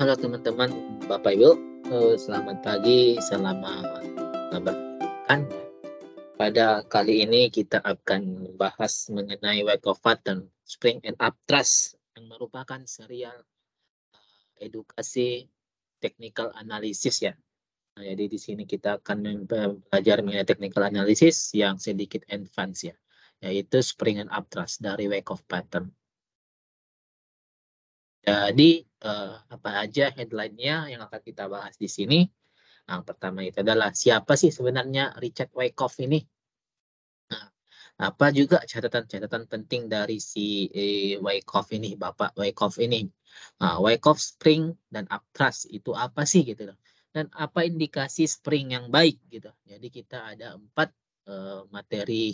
Halo teman-teman, Bapak Ibu, selamat pagi, selamat berpekan. Pada kali ini kita akan membahas mengenai wake of pattern, spring and upthrust yang merupakan serial edukasi technical analysis ya. Nah, jadi di sini kita akan belajar mengenai technical analysis yang sedikit advance ya, yaitu spring and upthrust dari wake of pattern. Jadi apa aja headline-nya yang akan kita bahas di sini? Nah, pertama itu adalah siapa sih sebenarnya Richard Wyckoff ini? Nah, apa juga catatan-catatan penting dari si Wyckoff ini, Bapak Wyckoff ini? Nah, Wyckoff spring dan upthrust itu apa sih gitu loh? Dan apa indikasi spring yang baik gitu? Jadi kita ada 4 materi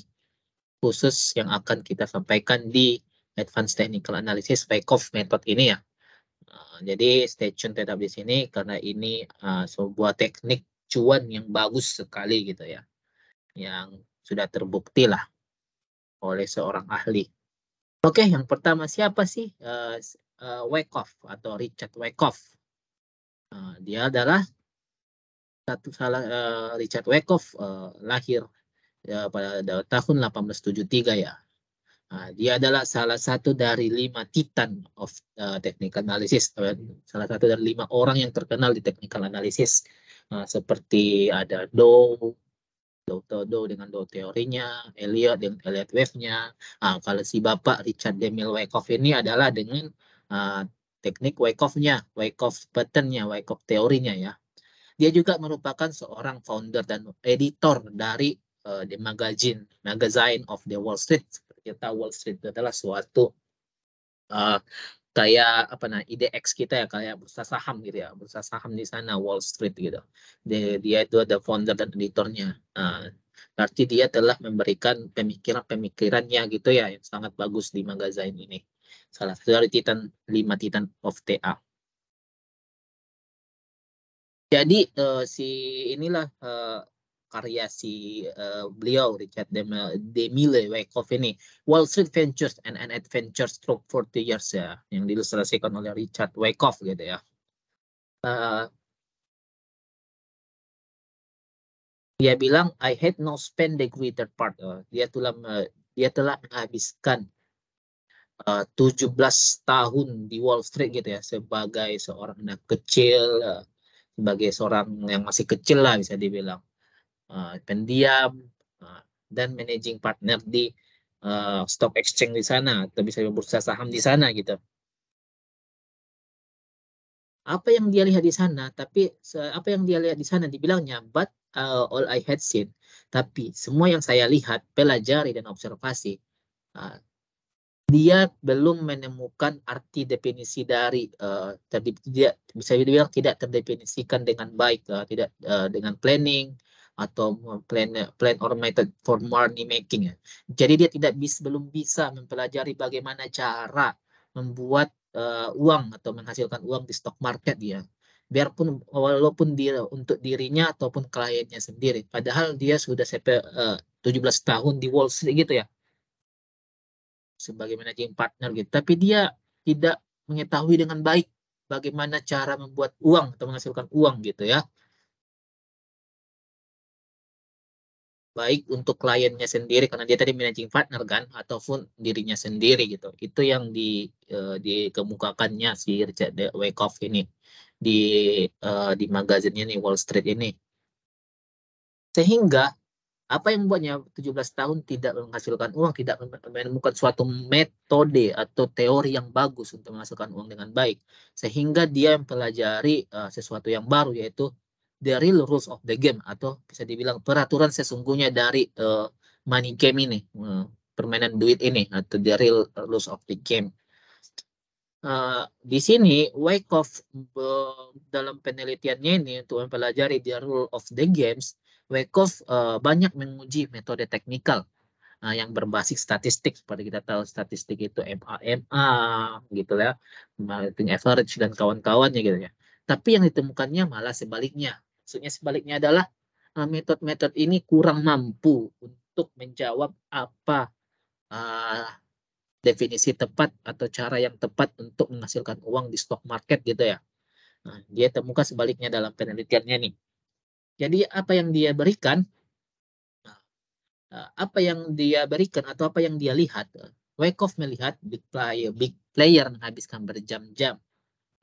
khusus yang akan kita sampaikan di Advanced Technical Analysis Wyckoff Method ini ya. Jadi stay tune tetap di sini karena ini sebuah teknik cuan yang bagus sekali gitu ya, yang sudah terbukti lah oleh seorang ahli. Oke, yang pertama siapa sih Wyckoff atau Richard Wyckoff? Dia adalah Richard Wyckoff lahir pada tahun 1873 ya. Dia adalah salah satu dari 5 titan of technical analysis, salah satu dari 5 orang yang terkenal di technical analysis, seperti ada Dow dengan Dow teorinya, Elliot dengan Elliot wave-nya. Kalau si Bapak Richard Demille Wyckoff ini adalah dengan teknik Wyckoff-nya, Wyckoff pattern-nya, Wyckoff teorinya ya. Dia juga merupakan seorang founder dan editor dari the magazine of the Wall Street. Kita Wall Street itu adalah suatu kayak apa IDX kita ya, kayak bursa saham gitu ya, bursa saham di sana Wall Street gitu. Dia itu ada founder dan editornya. Berarti dia telah memberikan pemikiran-pemikirannya gitu ya yang sangat bagus di magazine ini. Salah satu dari 5 titan of TA. Jadi si inilah karya si beliau Richard Demille Wyckoff ini, Wall Street Ventures and an Adventure Stroke 40 Years ya, yang diilustrasikan oleh Richard Wyckoff gitu ya. Dia bilang I had no spend the greater part. Dia telah menghabiskan 17 tahun di Wall Street gitu ya, sebagai seorang anak kecil, sebagai seorang yang masih kecil lah bisa dibilang, pendiam, dan managing partner di stock exchange di sana atau bisa bursa saham di sana gitu. Apa yang dia lihat di sana, apa yang dia lihat di sana dibilangnya, but all I had seen, tapi semua yang saya lihat, pelajari dan observasi, dia belum menemukan arti definisi dari tidak bisa dibilang tidak terdefinisikan dengan baik, tidak dengan planning atau plan or method for money making ya. Jadi dia belum bisa mempelajari bagaimana cara membuat uang atau menghasilkan uang di stock market dia. Biarpun walaupun dia untuk dirinya ataupun kliennya sendiri. Padahal dia sudah 17 tahun di Wall Street gitu ya, sebagai managing partner gitu. Tapi dia tidak mengetahui dengan baik bagaimana cara membuat uang atau menghasilkan uang gitu ya. Baik untuk kliennya sendiri karena dia tadi managing partner kan, ataupun dirinya sendiri gitu. Itu yang dikemukakannya si Richard Wyckoff ini di magazinnya nih Wall Street ini. Sehingga apa yang membuatnya 17 tahun tidak menghasilkan uang, tidak menemukan suatu metode atau teori yang bagus untuk menghasilkan uang dengan baik. Sehingga dia mempelajari sesuatu yang baru, yaitu the real rules of the game, atau bisa dibilang peraturan sesungguhnya dari money game ini, permainan duit ini, atau the real rules of the game. Di sini Wyckoff dalam penelitiannya ini untuk mempelajari the rule of the games, Wyckoff banyak menguji metode teknikal yang berbasis statistik. Seperti kita tahu statistik itu MA gitu ya, marketing average dan kawan-kawannya gitu ya. Tapi yang ditemukannya malah sebaliknya. Maksudnya sebaliknya adalah metode-metode ini kurang mampu untuk menjawab apa definisi tepat atau cara yang tepat untuk menghasilkan uang di stock market gitu ya. Nah, dia temukan sebaliknya dalam penelitiannya nih. Jadi apa yang dia berikan, atau apa yang dia lihat, Wyckoff melihat big player menghabiskan berjam-jam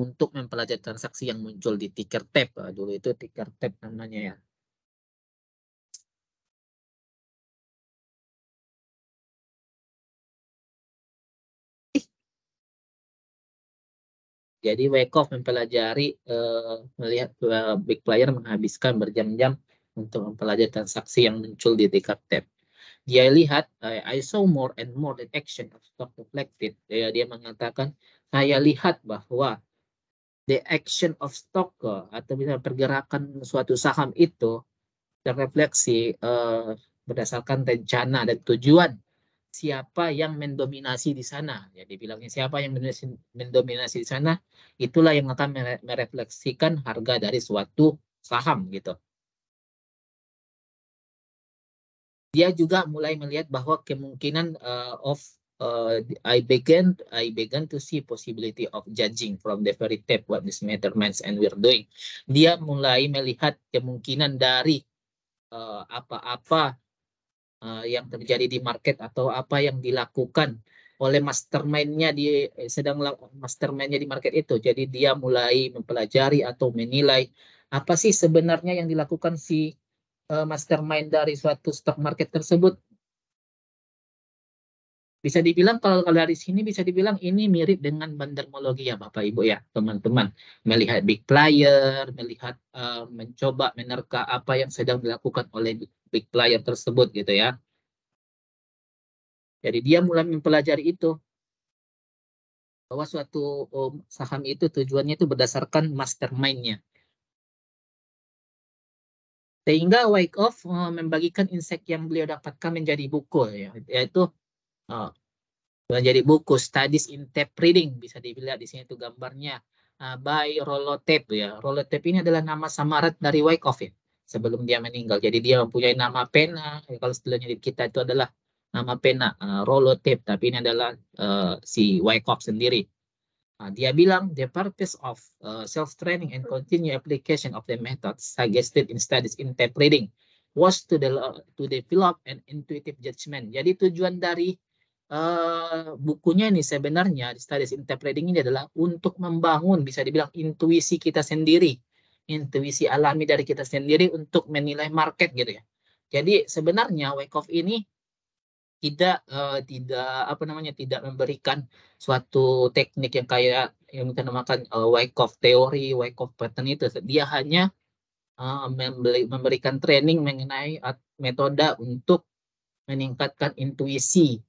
untuk mempelajari transaksi yang muncul di ticker tape. Dulu itu ticker tape namanya ya. Jadi Wyckoff mempelajari melihat big player menghabiskan berjam-jam untuk mempelajari transaksi yang muncul di ticker tape. Dia lihat, I saw more and more the action of stock reflected. Dia mengatakan, saya lihat bahwa the action of stock atau misalnya pergerakan suatu saham itu terrefleksi berdasarkan rencana dan tujuan siapa yang mendominasi di sana. Jadi bilangnya siapa yang mendominasi di sana, itulah yang akan merefleksikan harga dari suatu saham gitu. Dia juga mulai melihat bahwa kemungkinan I began to see possibility of judging from the very tape what this measurements and we're doing. Dia mulai melihat kemungkinan dari apa-apa yang terjadi di market atau apa yang dilakukan oleh mastermind-nya mastermind-nya di market itu. Jadi dia mulai mempelajari atau menilai apa sih sebenarnya yang dilakukan si mastermind dari suatu stock market tersebut. Bisa dibilang kalau dari sini bisa dibilang ini mirip dengan bandermologi ya Bapak Ibu ya teman-teman. Melihat big player, melihat mencoba menerka apa yang sedang dilakukan oleh big player tersebut gitu ya. Jadi dia mulai mempelajari itu bahwa suatu saham itu tujuannya itu berdasarkan mastermind-nya. Sehingga Wyckoff membagikan insight yang beliau dapatkan menjadi buku ya, yaitu menjadi buku Studies in Tape Reading, bisa dilihat di sini itu gambarnya by Rollo Tape ya. Rollo Tape ini adalah nama samaran dari Wyckoff ya sebelum dia meninggal. Jadi dia mempunyai nama pena, kalau istilahnya di kita itu adalah nama pena Rollo Tape, tapi ini adalah si Wyckoff sendiri. Dia bilang the purpose of self-training and continued application of the methods suggested in studies in tape reading was to develop an intuitive judgment. Jadi tujuan dari bukunya ini sebenarnya studies in tape reading ini adalah untuk membangun bisa dibilang intuisi kita sendiri, intuisi alami dari kita sendiri untuk menilai market gitu ya. Jadi sebenarnya Wyckoff ini tidak tidak memberikan suatu teknik yang kayak yang kita namakan Wyckoff teori, Wyckoff pattern itu. Dia hanya memberikan training mengenai metode untuk meningkatkan intuisi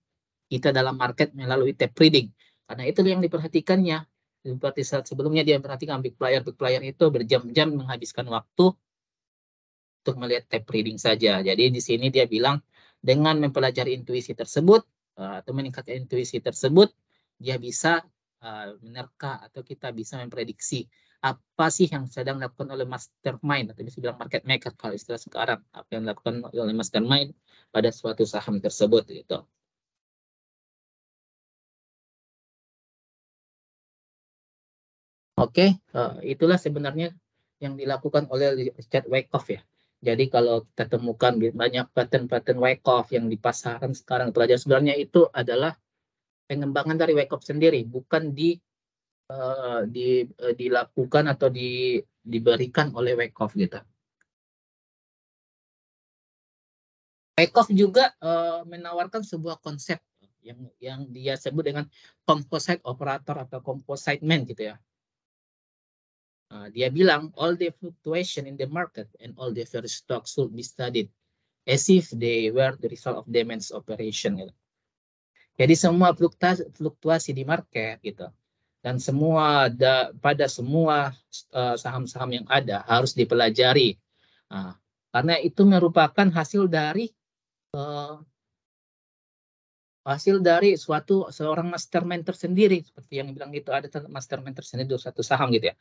kita dalam market melalui tape reading. Karena itu yang diperhatikannya. Seperti saat sebelumnya dia memperhatikan big player itu berjam-jam menghabiskan waktu untuk melihat tape reading saja. Jadi di sini dia bilang dengan mempelajari intuisi tersebut atau meningkatkan intuisi tersebut, dia bisa menerka atau kita bisa memprediksi apa sih yang sedang dilakukan oleh mastermind atau bisa bilang market maker kalau istilah sekarang, apa yang dilakukan oleh mastermind pada suatu saham tersebut gitu. Oke, itulah sebenarnya yang dilakukan oleh Richard Wyckoff ya. Jadi kalau kita temukan banyak pattern-pattern Wyckoff yang di pasaran sekarang pelajaran sebenarnya itu adalah pengembangan dari Wyckoff sendiri, bukan dilakukan atau diberikan oleh Wyckoff gitu. Wyckoff juga menawarkan sebuah konsep yang dia sebut dengan composite operator atau composite man gitu ya. Dia bilang all the fluctuation in the market and all the various stocks should be studied as if they were the result of demand's operation. Gitu. Jadi semua fluktuasi di market gitu dan pada semua saham-saham yang ada harus dipelajari karena itu merupakan hasil dari seorang mastermind tersendiri seperti yang bilang itu ada mastermind tersendiri di satu saham gitu ya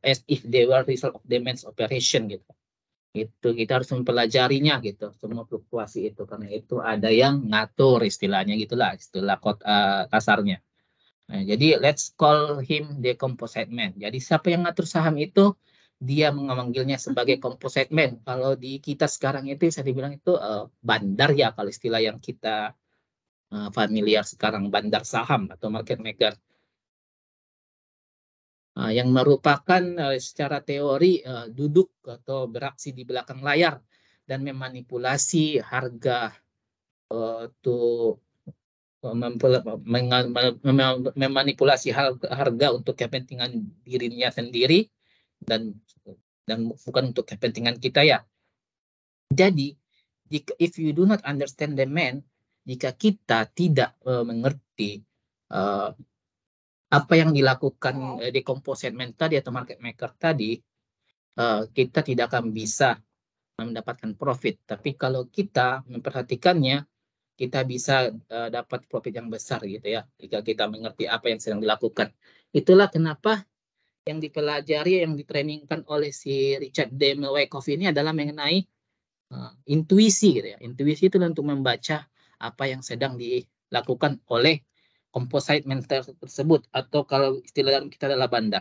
as if they were result of demand's operation gitu itu kita harus mempelajarinya gitu semua fluktuasi itu karena itu ada yang ngatur istilahnya gitulah istilah kasarnya. Nah, jadi let's call him the composite man. Jadi siapa yang ngatur saham itu, dia memanggilnya sebagai composite man. Kalau di kita sekarang itu bisa dibilang itu bandar ya, kalau istilah yang kita familiar sekarang, bandar saham atau market maker. Yang merupakan secara teori duduk atau beraksi di belakang layar dan memanipulasi harga untuk memanipulasi harga untuk kepentingan dirinya sendiri dan bukan untuk kepentingan kita ya. Jadi if you do not understand the man, jika kita tidak mengerti apa yang dilakukan di composite man tadi atau market maker tadi, kita tidak akan bisa mendapatkan profit. Tapi kalau kita memperhatikannya, kita bisa dapat profit yang besar gitu ya, jika kita mengerti apa yang sedang dilakukan. Itulah kenapa yang dipelajari, yang ditrainingkan oleh si Richard D. Wyckoff ini adalah mengenai intuisi gitu ya. Intuisi itu untuk membaca apa yang sedang dilakukan oleh composite mental tersebut, atau kalau istilah dalam kita adalah bandar.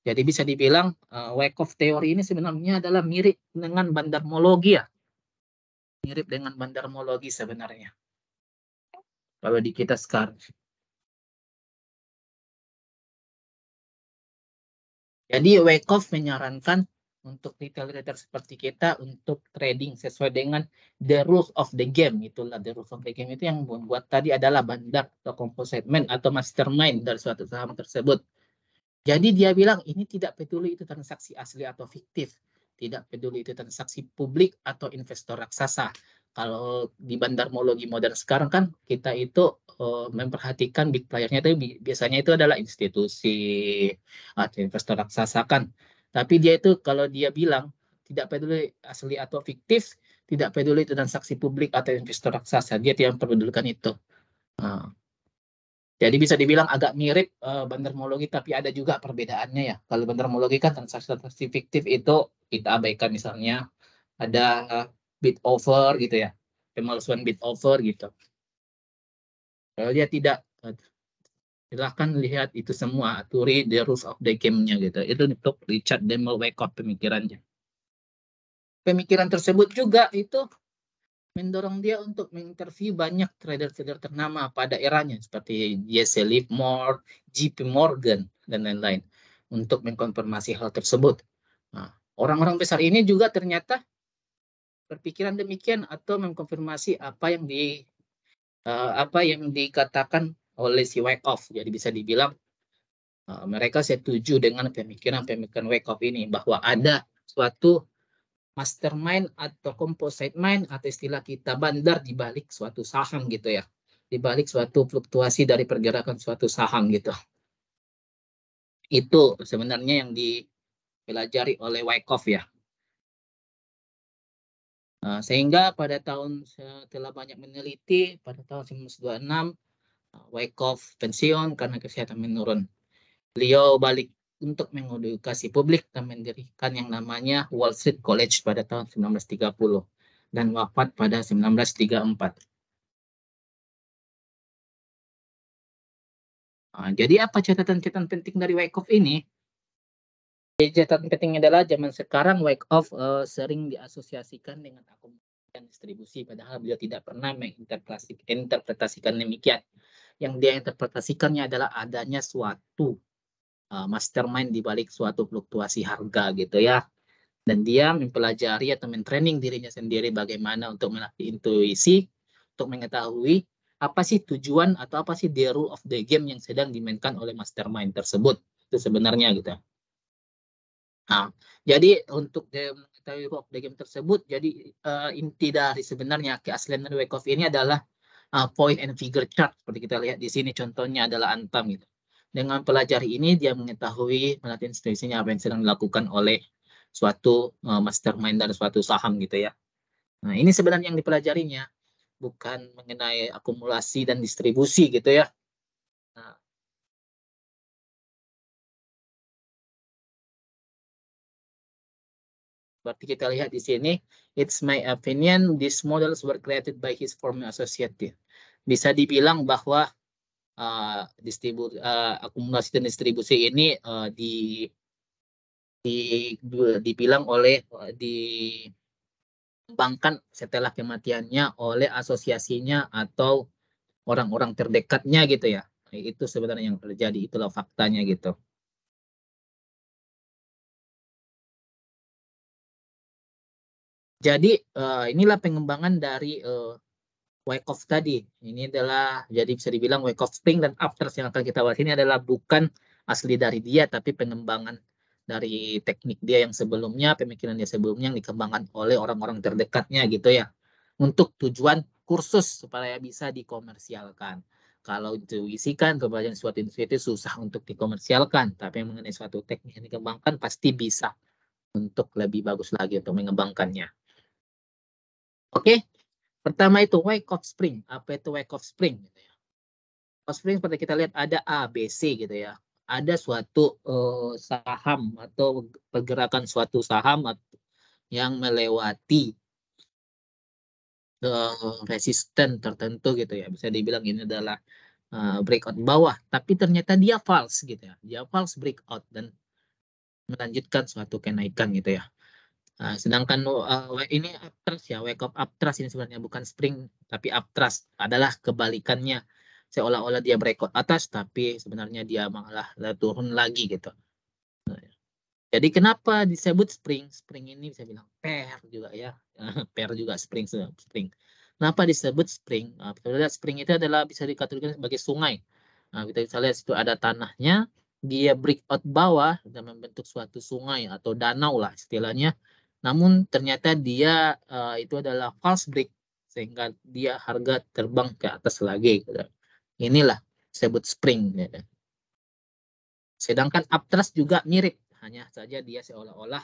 Jadi bisa dibilang Wyckoff teori ini sebenarnya adalah mirip dengan bandarmologi ya. Mirip dengan bandarmologi sebenarnya. Kalau di kita sekarang. Jadi Wyckoff menyarankan untuk retail trader seperti kita untuk trading sesuai dengan the rules of the game. Itulah the rules of the game, itu yang membuat tadi adalah bandar atau composite man atau mastermind dari suatu saham tersebut. Jadi dia bilang ini tidak peduli itu transaksi asli atau fiktif, tidak peduli itu transaksi publik atau investor raksasa. Kalau di bandarmologi modern sekarang kan kita itu memperhatikan big player-nya itu biasanya itu adalah institusi atau investor raksasa kan. Tapi dia itu kalau dia bilang tidak peduli asli atau fiktif, tidak peduli itu transaksi publik atau investor raksasa, dia tidak memperdulikan itu. Nah, jadi bisa dibilang agak mirip bandarmologi, tapi ada juga perbedaannya ya. Kalau bandarmologi kan transaksi fiktif itu kita abaikan, misalnya ada bid over gitu ya, pemalsuan bid over gitu. Kalau dia tidak, silahkan lihat itu semua, aturi the rules of the game-nya gitu. Itu untuk Richard Demel Wyckoff pemikirannya. Pemikiran tersebut juga itu mendorong dia untuk menginterview banyak trader-trader ternama pada eranya seperti Jesse Livermore, JP Morgan, dan lain-lain untuk mengkonfirmasi hal tersebut. Nah, orang-orang besar ini juga ternyata berpikiran demikian atau mengkonfirmasi apa yang dikatakan oleh si Wyckoff. Jadi bisa dibilang mereka setuju dengan pemikiran Wyckoff ini bahwa ada suatu mastermind atau composite mind atau istilah kita bandar di balik suatu saham gitu ya. Di balik suatu fluktuasi dari pergerakan suatu saham gitu. Itu sebenarnya yang dipelajari oleh Wyckoff ya. Sehingga pada tahun setelah banyak meneliti, pada tahun 1926 Wyckoff pensiun karena kesehatan menurun. Beliau balik untuk mengedukasi publik dan mendirikan yang namanya Wall Street College pada tahun 1930 dan wafat pada 1934. Jadi apa catatan-catatan penting dari Wyckoff ini? Catatan pentingnya adalah zaman sekarang Wyckoff sering diasosiasikan dengan akumulasi dan distribusi, padahal beliau tidak pernah menginterpretasikan demikian. Yang dia interpretasikannya adalah adanya suatu mastermind di balik suatu fluktuasi harga gitu ya. Dan dia mempelajari atau mentraining dirinya sendiri bagaimana untuk melatih intuisi, untuk mengetahui apa sih tujuan atau apa sih the rule of the game yang sedang dimainkan oleh mastermind tersebut. Itu sebenarnya gitu. Nah, jadi untuk mengetahui rule of the game tersebut, jadi inti dari sebenarnya keaslian dari Wyckoff ini adalah point and figure chart. Seperti kita lihat di sini contohnya adalah Antam gitu. Dengan pelajari ini dia mengetahui melatih intuisinya apa yang sedang dilakukan oleh suatu mastermind dan suatu saham gitu ya. Nah, ini sebenarnya yang dipelajarinya, bukan mengenai akumulasi dan distribusi gitu ya. Nah, berarti kita lihat di sini, it's my opinion these models were created by his former associate. Bisa dibilang bahwa akumulasi dan distribusi ini dibilang oleh dikembangkan setelah kematiannya oleh asosiasinya atau orang-orang terdekatnya gitu ya. Itu sebenarnya yang terjadi, itulah faktanya gitu. Jadi inilah pengembangan dari Wyckoff tadi. Ini adalah jadi bisa dibilang Wyckoff Spring dan Aptras yang akan kita bahas ini adalah bukan asli dari dia, tapi pengembangan dari teknik dia yang sebelumnya, pemikiran dia sebelumnya yang dikembangkan oleh orang-orang terdekatnya gitu ya. Untuk tujuan kursus supaya bisa dikomersialkan. Kalau intuisi kan pembelajaran suatu intuisi itu susah untuk dikomersialkan, tapi mengenai suatu teknik yang dikembangkan pasti bisa untuk lebih bagus lagi untuk mengembangkannya. Oke, pertama itu Wyckoff Spring. Apa itu Wyckoff Spring? Wyckoff Spring seperti kita lihat ada A, B, C gitu ya. Ada suatu saham atau pergerakan suatu saham yang melewati resisten tertentu gitu ya. Bisa dibilang ini adalah breakout bawah, tapi ternyata dia false gitu ya. Dia false breakout dan melanjutkan suatu kenaikan gitu ya. Sedangkan ini uptrust ya, wake up uptrust ini sebenarnya bukan spring tapi uptrust, adalah kebalikannya. Seolah-olah dia breakout atas tapi sebenarnya dia malah turun lagi gitu. Jadi kenapa disebut spring? Spring ini bisa bilang pair juga ya. Pair juga spring. Kenapa disebut spring? Kita lihat spring itu adalah bisa dikategorikan sebagai sungai. Kita bisa lihat situ ada tanahnya, dia breakout bawah dan membentuk suatu sungai atau danau lah istilahnya. Namun ternyata dia itu adalah false break sehingga dia harga terbang ke atas lagi. Gitu. Inilah disebut spring. Gitu. Sedangkan uptrust juga mirip, hanya saja dia seolah-olah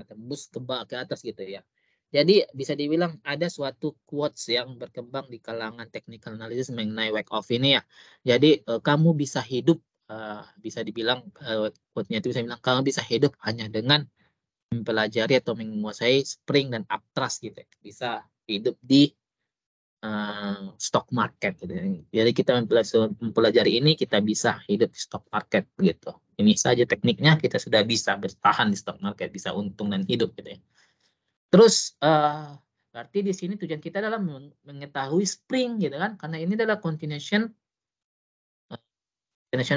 tembus ke atas gitu ya. Jadi bisa dibilang ada suatu quotes yang berkembang di kalangan technical analysis mengenai Wyckoff ini ya. Jadi kamu bisa hidup, bisa dibilang quote-nya itu bisa bilang kamu bisa hidup hanya dengan mempelajari atau menguasai spring dan uptrust gitu ya. Bisa hidup di stock market gitu. Jadi kita mempelajari ini kita bisa hidup di stock market gitu. Ini saja tekniknya kita sudah bisa bertahan di stock market, bisa untung dan hidup gitu ya. Terus berarti di sini tujuan kita adalah mengetahui spring gitu kan, karena ini adalah continuation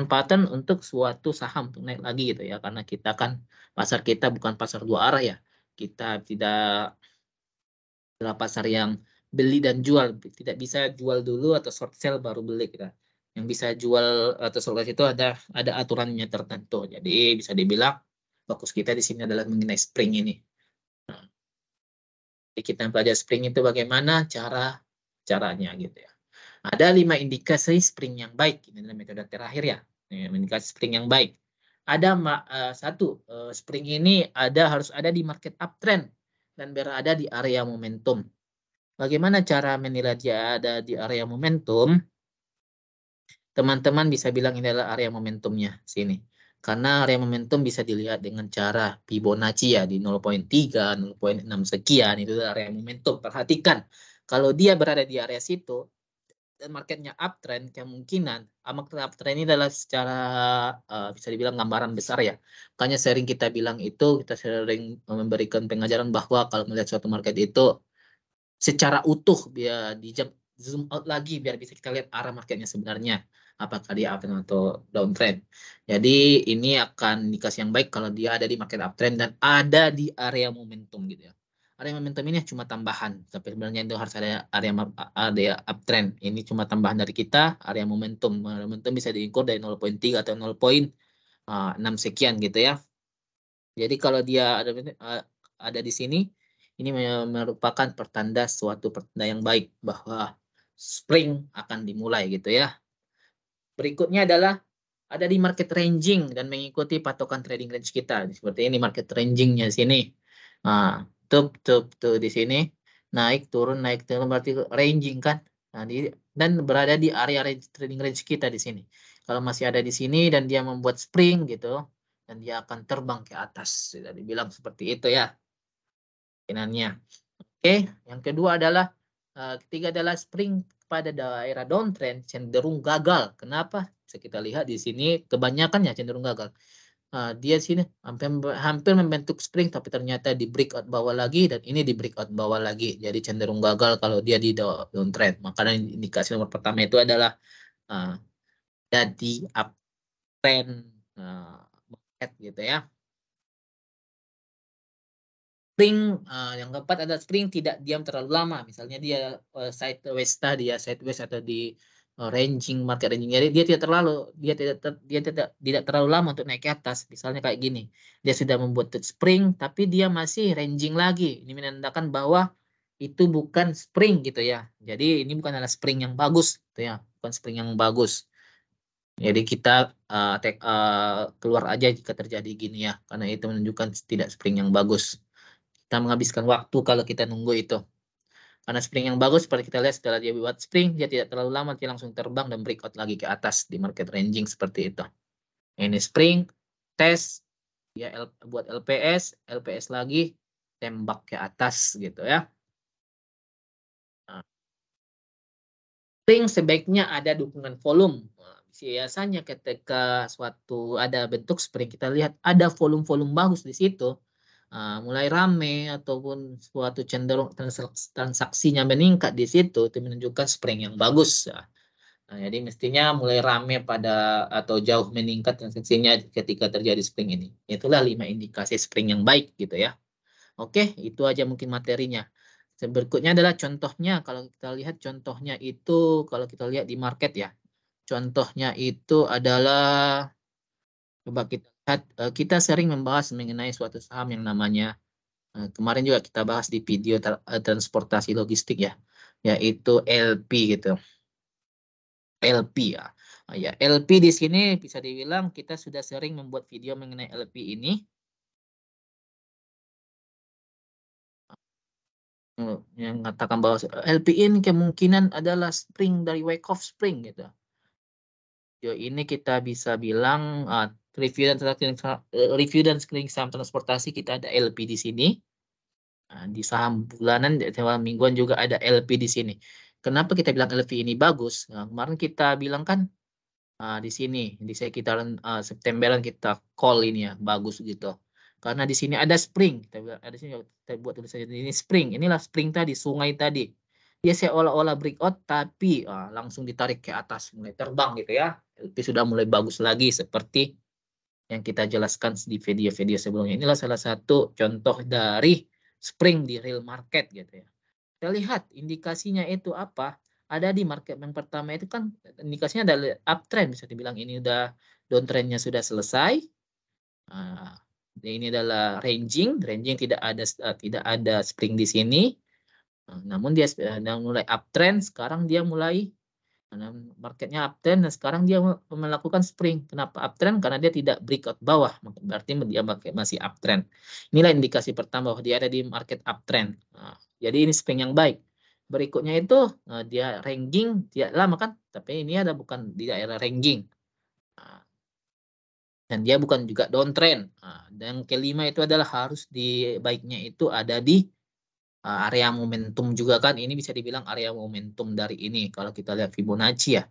pattern untuk suatu saham untuk naik lagi gitu ya, karena kita kan pasar kita bukan pasar dua arah ya. Kita tidak adalah pasar yang beli dan jual, tidak bisa jual dulu atau short sell baru beli kita. Yang bisa jual atau short itu ada aturannya tertentu. Jadi bisa dibilang fokus kita di sini adalah mengenai spring ini. Jadi kita belajar spring itu bagaimana caranya gitu ya. Ada 5 indikasi spring yang baik. Ini adalah metode terakhir ya. Indikasi spring yang baik. Ada satu, spring ini harus ada di market uptrend dan berada di area momentum. Bagaimana cara menilai dia ada di area momentum? Teman-teman bisa bilang ini adalah area momentumnya sini. Karena area momentum bisa dilihat dengan cara Fibonacci ya di 0,3, 0,6 sekian, itu adalah area momentum. Perhatikan, kalau dia berada di area situ dan marketnya uptrend, kemungkinan market uptrend ini adalah secara bisa dibilang gambaran besar ya. Makanya sering kita bilang itu, kita sering memberikan pengajaran bahwa kalau melihat suatu market itu secara utuh biar di zoom out lagi biar bisa kita lihat arah marketnya sebenarnya apakah dia uptrend atau downtrend. Jadi ini akan indikasi yang baik kalau dia ada di market uptrend dan ada di area momentum gitu ya. Area momentum ini cuma tambahan, tapi sebenarnya itu harus ada uptrend. Ini cuma tambahan dari kita, area momentum. Momentum bisa diukur dari 0,3 atau 0,6 sekian gitu ya. Jadi kalau dia ada di sini, ini merupakan pertanda suatu pertanda yang baik bahwa spring akan dimulai gitu ya. Berikutnya adalah ada di market ranging dan mengikuti patokan trading range kita. Seperti ini market rangingnya di sini. Nah, tuh di sini naik turun berarti ranging kan. Nah, dan berada di area trading range kita di sini. Kalau masih ada di sini dan dia membuat spring gitu dan dia akan terbang ke atas. Sudah dibilang seperti itu ya. Kemungkinannya. Oke, yang kedua adalah ketiga adalah spring pada daerah downtrend cenderung gagal. Kenapa? Bisa kita lihat di sini kebanyakan ya cenderung gagal. Dia sini hampir membentuk spring tapi ternyata di breakout bawah lagi dan ini di breakout bawah lagi. Jadi cenderung gagal kalau dia di downtrend. Makanya indikasi nomor pertama itu adalah jadi uptrend market gitu ya. Spring, yang keempat ada spring tidak diam terlalu lama. Misalnya dia sideways tadi ya, sideways atau di ranging market ranging. Jadi dia tidak terlalu lama untuk naik ke atas. Misalnya kayak gini, dia sudah membuat spring tapi dia masih ranging lagi. Ini menandakan bahwa itu bukan spring gitu ya. Jadi ini bukan adalah spring yang bagus gitu ya, bukan spring yang bagus. Jadi kita keluar aja jika terjadi gini ya, karena itu menunjukkan tidak spring yang bagus. Kita menghabiskan waktu kalau kita nunggu itu. Karena spring yang bagus, seperti kita lihat setelah dia buat spring, dia tidak terlalu lama, dia langsung terbang dan breakout lagi ke atas di market ranging seperti itu. Ini spring, tes, dia buat LPS, LPS lagi, tembak ke atas gitu ya. Nah, spring sebaiknya ada dukungan volume. Biasanya ketika suatu ada bentuk spring, kita lihat ada volume-volume bagus di situ. Mulai rame ataupun suatu cenderung transaksinya meningkat di situ, itu menunjukkan spring yang bagus. Jadi mestinya mulai rame pada atau jauh meningkat transaksinya ketika terjadi spring ini. Itulah 5 indikasi spring yang baik gitu ya. Oke, itu aja mungkin materinya. Berikutnya adalah contohnya. Kalau kita lihat contohnya itu, kalau kita lihat di market ya, contohnya itu adalah, coba kita lihat, kita sering membahas mengenai suatu saham yang namanya kemarin juga kita bahas di video transportasi logistik ya, yaitu LP gitu. LP ya. Ya, LP di sini bisa dibilang kita sudah sering membuat video mengenai LP ini. Yang mengatakan bahwa LP ini kemungkinan adalah spring dari wake of spring gitu. Ini kita bisa bilang review dan screening saham transportasi kita ada LP di sini. Di saham bulanan, saham mingguan juga ada LP di sini. Kenapa kita bilang LP ini bagus? Kemarin kita bilang kan di sini di sekitaran Septemberan kita call ini ya bagus gitu. Karena di sini ada spring. Ada sini kita buat tulisannya ini spring. Inilah spring tadi, sungai tadi. Dia seolah-olah breakout tapi langsung ditarik ke atas, mulai terbang gitu ya. LP sudah mulai bagus lagi seperti yang kita jelaskan di video-video sebelumnya. Inilah salah satu contoh dari spring di real market gitu ya. Kita lihat indikasinya itu apa? Ada di market yang pertama itu kan indikasinya ada uptrend, bisa dibilang ini udah downtrendnya sudah selesai. Ini adalah ranging tidak ada spring di sini. Namun dia mulai uptrend, sekarang dia mulai marketnya uptrend dan sekarang dia melakukan spring. Kenapa uptrend? Karena dia tidak breakout bawah, berarti dia masih uptrend. Inilah indikasi pertama bahwa dia ada di market uptrend. Jadi ini spring yang baik. Berikutnya itu dia ranking, dia lama kan, tapi ini ada bukan di daerah ranking. Dan dia bukan juga downtrend. Dan kelima itu adalah harus baiknya itu ada di area momentum juga kan. Ini bisa dibilang area momentum dari ini. Kalau kita lihat Fibonacci ya.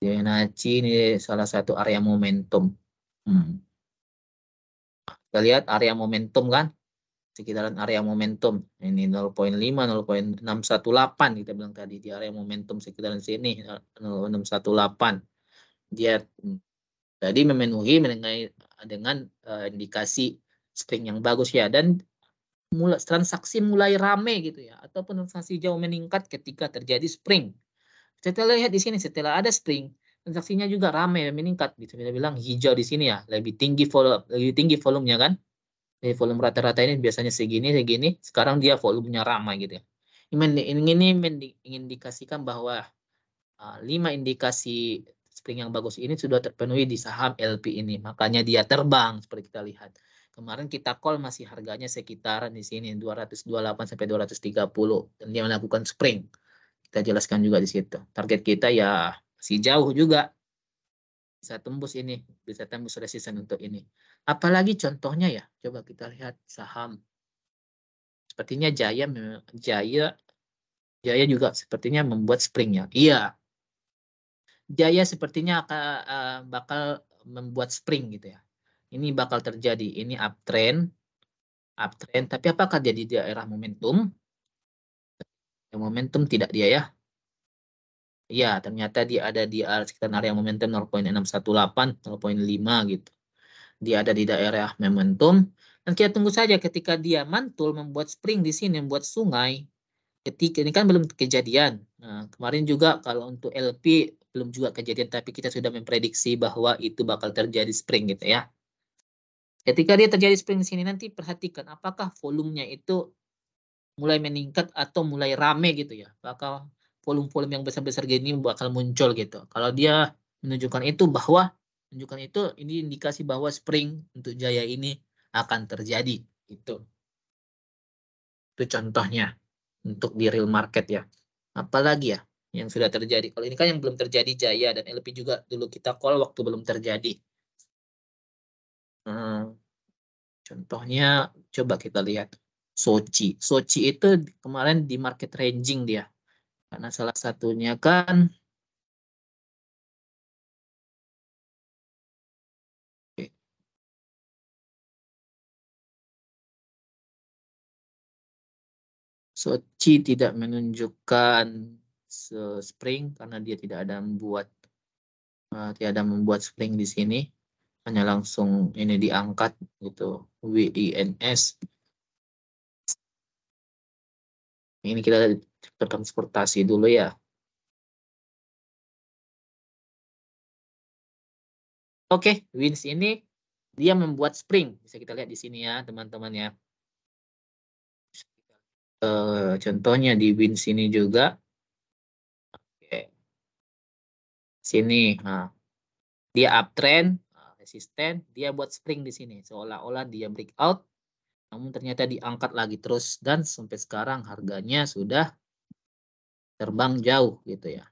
Fibonacci ini salah satu area momentum. Kita lihat area momentum kan. Sekitaran area momentum. Ini 0,5, 0,618 kita bilang tadi. Di area momentum sekitaran sini. 0,618. Dia tadi memenuhi dengan indikasi spring yang bagus ya. Dan transaksi mulai rame gitu ya. Ataupun transaksi jauh meningkat ketika terjadi spring. Setelah lihat di sini, setelah ada spring, transaksinya juga ramai meningkat. Bisa kita bilang hijau di sini ya, lebih tinggi volumenya kan. Jadi volume rata-rata ini biasanya segini. Sekarang dia volumenya ramai gitu ya. Ini mengindikasikan bahwa 5 indikasi spring yang bagus ini sudah terpenuhi di saham LP ini. Makanya dia terbang seperti kita lihat. Kemarin kita call masih harganya sekitaran di sini 228 sampai 230 dan dia melakukan spring. Kita jelaskan juga di situ. Target kita ya masih jauh juga. Bisa tembus ini, bisa tembus resisten untuk ini. Apalagi contohnya ya, coba kita lihat saham. Sepertinya Jaya Jaya juga sepertinya membuat spring ya. Iya, Jaya sepertinya bakal membuat spring gitu ya. Ini bakal terjadi. Ini uptrend. Tapi apakah dia di daerah momentum? Yang momentum tidak dia ya. Iya, ternyata dia ada di sekitar area momentum 0,618, 0,5 gitu. Dia ada di daerah momentum. Dan kita tunggu saja ketika dia mantul membuat spring di sini, membuat sungai. Ketika ini kan belum kejadian. Nah, kemarin juga kalau untuk LP belum juga kejadian, tapi kita sudah memprediksi bahwa itu bakal terjadi spring gitu ya. Ketika dia terjadi spring di sini nanti perhatikan apakah volumenya itu mulai meningkat atau mulai rame gitu ya. Bakal volume-volume yang besar-besar gini bakal muncul gitu. Kalau dia menunjukkan itu bahwa menunjukkan itu ini indikasi bahwa spring untuk Jaya ini akan terjadi gitu. Itu contohnya untuk di real market ya. Apalagi ya yang sudah terjadi. Kalau ini kan yang belum terjadi Jaya dan LP juga dulu kita call waktu belum terjadi. Hmm, contohnya coba kita lihat Sochi. Sochi itu kemarin di market ranging dia. Karena salah satunya kan Sochi tidak menunjukkan spring karena dia tidak ada membuat spring di sini, hanya langsung ini diangkat gitu WINS. Ini kita transportasi dulu ya. Oke, WINS ini dia membuat spring, bisa kita lihat di sini ya teman-teman ya. Contohnya di WINS ini juga. Oke, sini, nah, dia uptrend, resisten, dia buat spring di sini, seolah-olah dia breakout. Namun ternyata diangkat lagi terus dan sampai sekarang harganya sudah terbang jauh gitu ya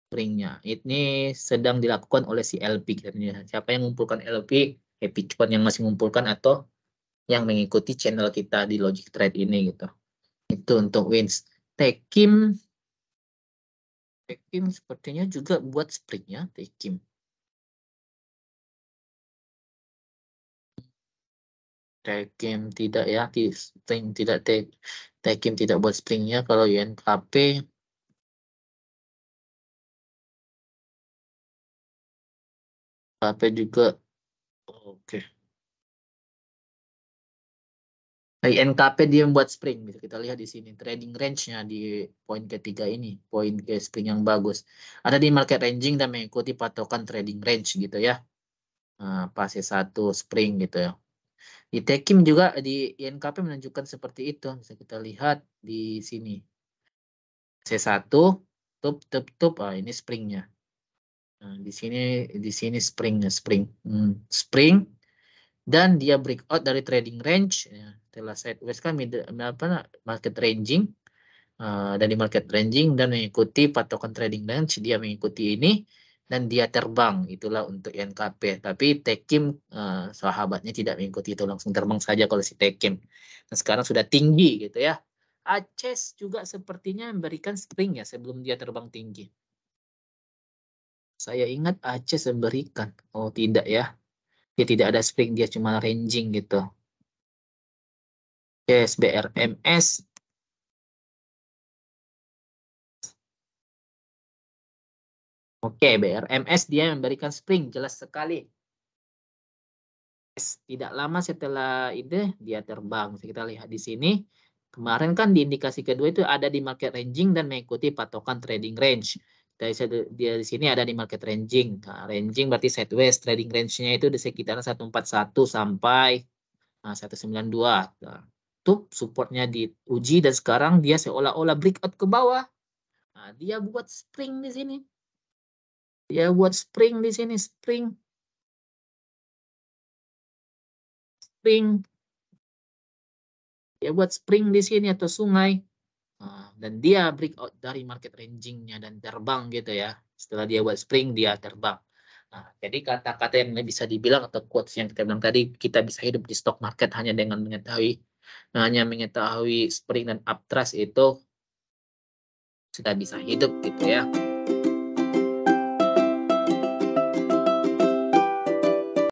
springnya. Ini sedang dilakukan oleh si LP. Siapa yang mengumpulkan LP? Happy Cuan yang masih mengumpulkan atau yang mengikuti channel kita di Logic Trade ini gitu. Itu untuk wins. Tekim sepertinya juga buat springnya Tekim. Tekim tidak ya, spring tidak Tekim tidak buat springnya. Kalau YNKP juga oke. NKP dia membuat spring, bisa kita lihat di sini trading range-nya di poin ketiga ini, poin ke spring yang bagus. Ada di market ranging dan mengikuti patokan trading range gitu ya. Fase 1 spring gitu ya. Di Tekim juga di INKP menunjukkan seperti itu, bisa kita lihat di sini. C1 tup, ini springnya. Nah, di sini spring dan dia breakout dari trading range ya. Setelah sideways kan market ranging dari market ranging dan mengikuti patokan trading range, dia mengikuti ini dan dia terbang, itulah untuk NKP. Tapi Tekim sahabatnya tidak mengikuti itu, langsung terbang saja kalau si Tekim. Dan sekarang sudah tinggi gitu ya. Aces juga sepertinya memberikan spring ya sebelum dia terbang tinggi. Saya ingat Aces memberikan. Oh tidak ya, dia tidak ada spring, dia cuma ranging gitu. Yes, BRMS. Oke, BRMS dia memberikan spring jelas sekali. Tidak lama setelah itu dia terbang. Kita lihat di sini. Kemarin kan di indikasi kedua itu ada di market ranging dan mengikuti patokan trading range. Dia di sini ada di market ranging. Nah, ranging berarti sideways. Trading range-nya itu di sekitar 141 sampai 192. Nah, itu supportnya diuji dan sekarang dia seolah-olah breakout ke bawah. Nah, dia buat spring di sini. Dia buat spring di sini. Spring. Dia buat spring di sini atau sungai. Dan dia breakout dari market ranging-nya dan terbang gitu ya. Setelah dia buat spring, dia terbang. Nah, jadi kata-kata yang bisa dibilang atau quotes yang kita bilang tadi, kita bisa hidup di stock market hanya dengan mengetahui spring dan uptrust itu sudah bisa hidup gitu ya.